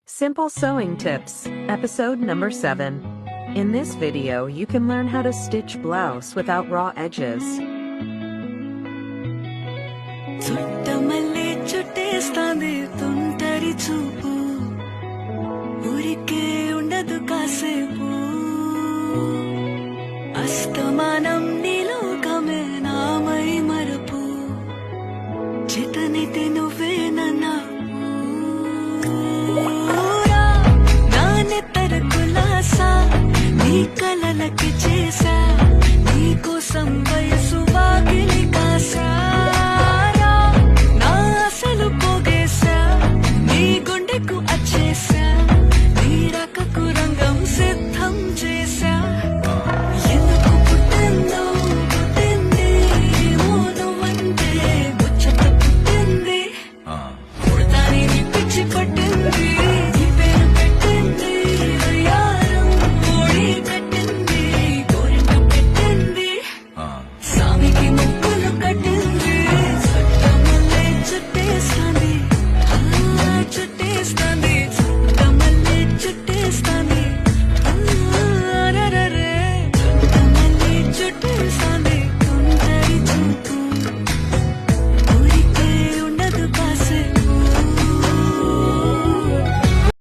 Simple Sewing Tips, episode number 7. In this video, you can learn how to stitch blouse without raw edges. Chuttamalle చుట్టేస్తాంది తుంటరి చూపు ఊరికే ఉండదు కాసేపు అస్తమానం నీలోకమే నామై మరపు చితనితే నువ్వే నన్నా నానెత్తర కులాసా నీ కలలకి చేసా నీ కోసం వయసు